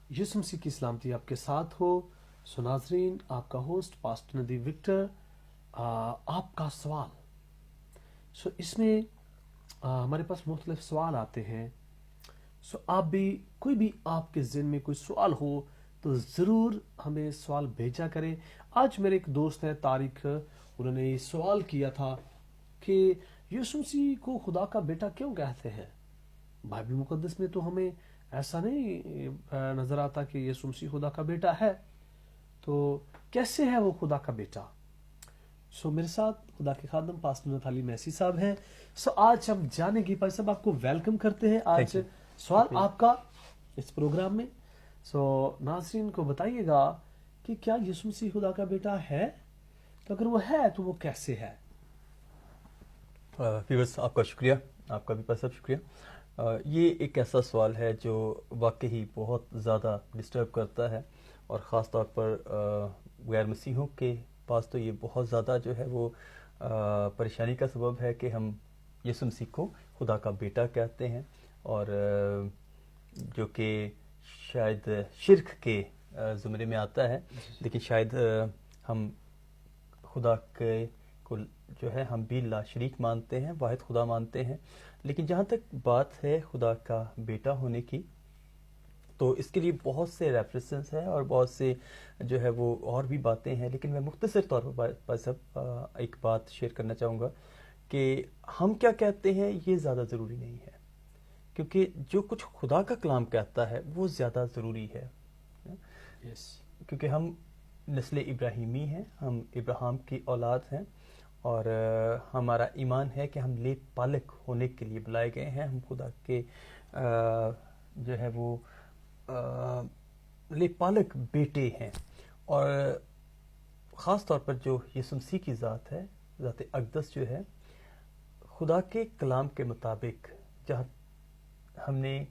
یسوع مسیح کی سلامتی آپ کے ساتھ ہو. سو ناظرین، آپ کا ہوسٹ پاسٹر ندیب وکٹر. آپ کا سوال. سو اس میں ہمارے پاس مختلف سوال آتے ہیں. سو آپ بھی کوئی بھی آپ کے ذہن میں کوئی سوال ہو تو ضرور ہمیں سوال بھیجا کریں. آج میرے ایک دوست ہیں طارق، انہوں نے یہ سوال کیا تھا کہ یسوع مسیح کو خدا کا بیٹا کیوں کہتے ہیں؟ بائبل مقدس میں تو ہمیں ایسا نہیں نظر آتا کہ یسوع مسیح خدا کا بیٹا ہے، تو کیسے ہے وہ خدا کا بیٹا؟ سو میرے ساتھ خدا کے خادم پاسٹر نتھالی میسی صاحب ہیں. سو آج ہم جانیں گے، بھائی صاحب آپ کو ویلکم کرتے ہیں آج سوال آپ کا اس پروگرام میں. سو ناظرین کو بتائیے گا کہ کیا یسوع مسیح خدا کا بیٹا ہے؟ تو اگر وہ ہے تو وہ کیسے ہے؟ ویورز، آپ کا شکریہ، آپ کا بھی بہت شکریہ. یہ ایک ایسا سوال ہے جو واقعی بہت زیادہ ڈسٹرب کرتا ہے، اور خاص طور پر غیر مسیحوں کے پاس تو یہ بہت زیادہ جو ہے وہ پریشانی کا سبب ہے کہ ہم یسوع مسیح کو خدا کا بیٹا کہتے ہیں، اور جو کہ شاید شرک کے زمرے میں آتا ہے. لیکن شاید ہم خدا کے کو جو ہے ہم بھی لا شریک مانتے ہیں، واحد خدا مانتے ہیں. لیکن جہاں تک بات ہے خدا کا بیٹا ہونے کی، تو اس کے لیے بہت سے ریفرنسز ہیں اور بہت سے جو ہے وہ اور بھی باتیں ہیں. لیکن میں مختصر طور پر سب ایک بات شیئر کرنا چاہوں گا کہ ہم کیا کہتے ہیں یہ زیادہ ضروری نہیں ہے، کیونکہ جو کچھ خدا کا کلام کہتا ہے وہ زیادہ ضروری ہے. کیونکہ ہم نسل ابراہیمی ہیں، ہم ابراہیم کی اولاد ہیں، اور ہمارا ایمان ہے کہ ہم لے پالک ہونے کے لیے بلائے گئے ہیں. ہم خدا کے جو ہے وہ لے پالک بیٹے ہیں. اور خاص طور پر جو یسوع مسیح کی ذات ہے، ذات اقدس جو ہے، خدا کے کلام کے مطابق جہاں ہم نے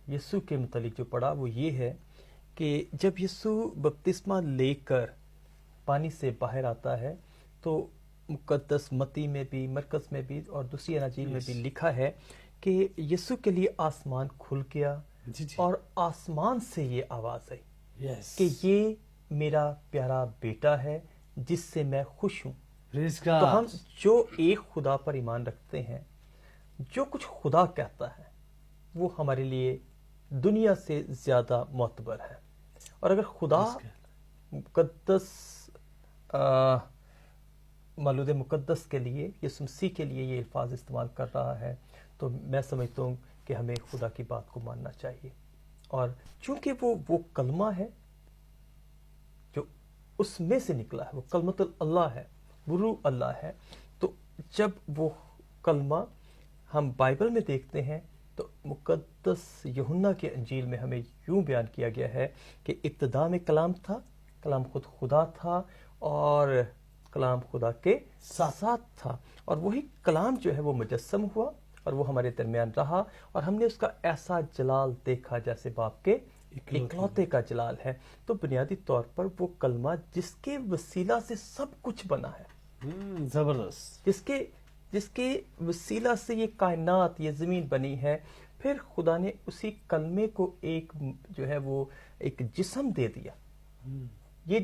یسوع کے متعلق جو پڑھا وہ یہ ہے کہ جب یسوع بپتسمہ لے کر پانی سے باہر آتا ہے تو مقدس متی میں بھی، مرکز میں بھی اور دوسری اناجیل میں بھی لکھا ہے کہ یسوع کے لیے آسمان کھل گیا، اور آسمان سے یہ آواز آئی کہ یہ میرا پیارا بیٹا ہے جس سے میں خوش ہوں. تو ہم جو ایک خدا پر ایمان رکھتے ہیں، جو کچھ خدا کہتا ہے وہ ہمارے لیے دنیا سے زیادہ معتبر ہے. اور اگر خدا مقدس مولود مقدس کے لیے، یسوع مسیح کے لیے یہ الفاظ استعمال کر رہا ہے، تو میں سمجھتا ہوں کہ ہمیں خدا کی بات کو ماننا چاہیے. اور چونکہ وہ کلمہ ہے جو اس میں سے نکلا ہے، وہ کلمۃ اللہ ہے، وہ روح اللہ ہے. تو جب وہ کلمہ ہم بائبل میں دیکھتے ہیں تو مقدس یوحنا کے انجیل میں ہمیں یوں بیان کیا گیا ہے کہ ابتدا میں کلام تھا، کلام خود خدا تھا، اور کلام خدا کے ساتھ تھا، اور وہی کلام جو ہے وہ مجسم ہوا اور وہ ہمارے درمیان رہا، اور ہم نے اس کا ایسا جلال دیکھا جیسے باپ کے اکلوتے کا جلال ہے. تو بنیادی طور پر وہ کلمہ جس کے وسیلہ سے سب کچھ بنا ہے، زبردست، جس کے وسیلہ سے یہ کائنات، یہ زمین بنی ہے، پھر خدا نے اسی کلمے کو ایک جو ہے وہ ایک جسم دے دیا. یہ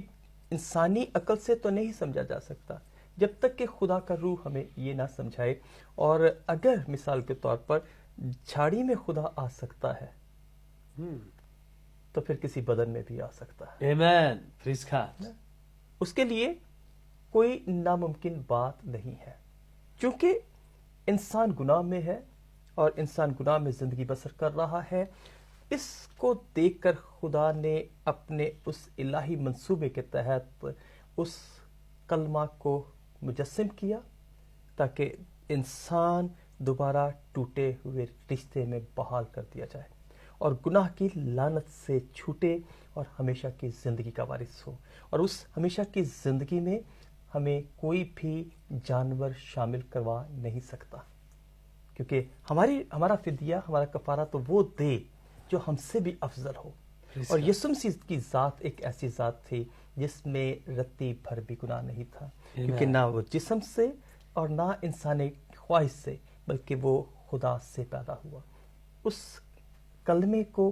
انسانی عقل سے تو نہیں سمجھا جا سکتا جب تک کہ خدا کا روح ہمیں یہ نہ سمجھائے. اور اگر مثال کے طور پر جھاڑی میں خدا آ سکتا ہے تو پھر کسی بدن میں بھی آ سکتا ہے. آمین، پریز گاڈ. اس کے لیے کوئی ناممکن بات نہیں ہے. چونکہ انسان گناہ میں ہے اور انسان گناہ میں زندگی بسر کر رہا ہے، اس کو دیکھ کر خدا نے اپنے اس الہی منصوبے کے تحت اس کلمہ کو مجسم کیا تاکہ انسان دوبارہ ٹوٹے ہوئے رشتے میں بحال کر دیا جائے اور گناہ کی لعنت سے چھوٹے اور ہمیشہ کی زندگی کا وارث ہو. اور اس ہمیشہ کی زندگی میں ہمیں کوئی بھی جانور شامل کروا نہیں سکتا، کیونکہ ہمارا فدیہ، ہمارا کفارہ تو وہ دے جو ہم سے بھی افضل ہو. اور یسوع مسیح کی ذات ایک ایسی ذات تھی جس میں رتی بھر بھی گناہ نہیں تھا، کیونکہ نہ وہ جسم سے اور نہ انسانی خواہش سے، بلکہ وہ خدا سے پیدا ہوا. اس کلمے کو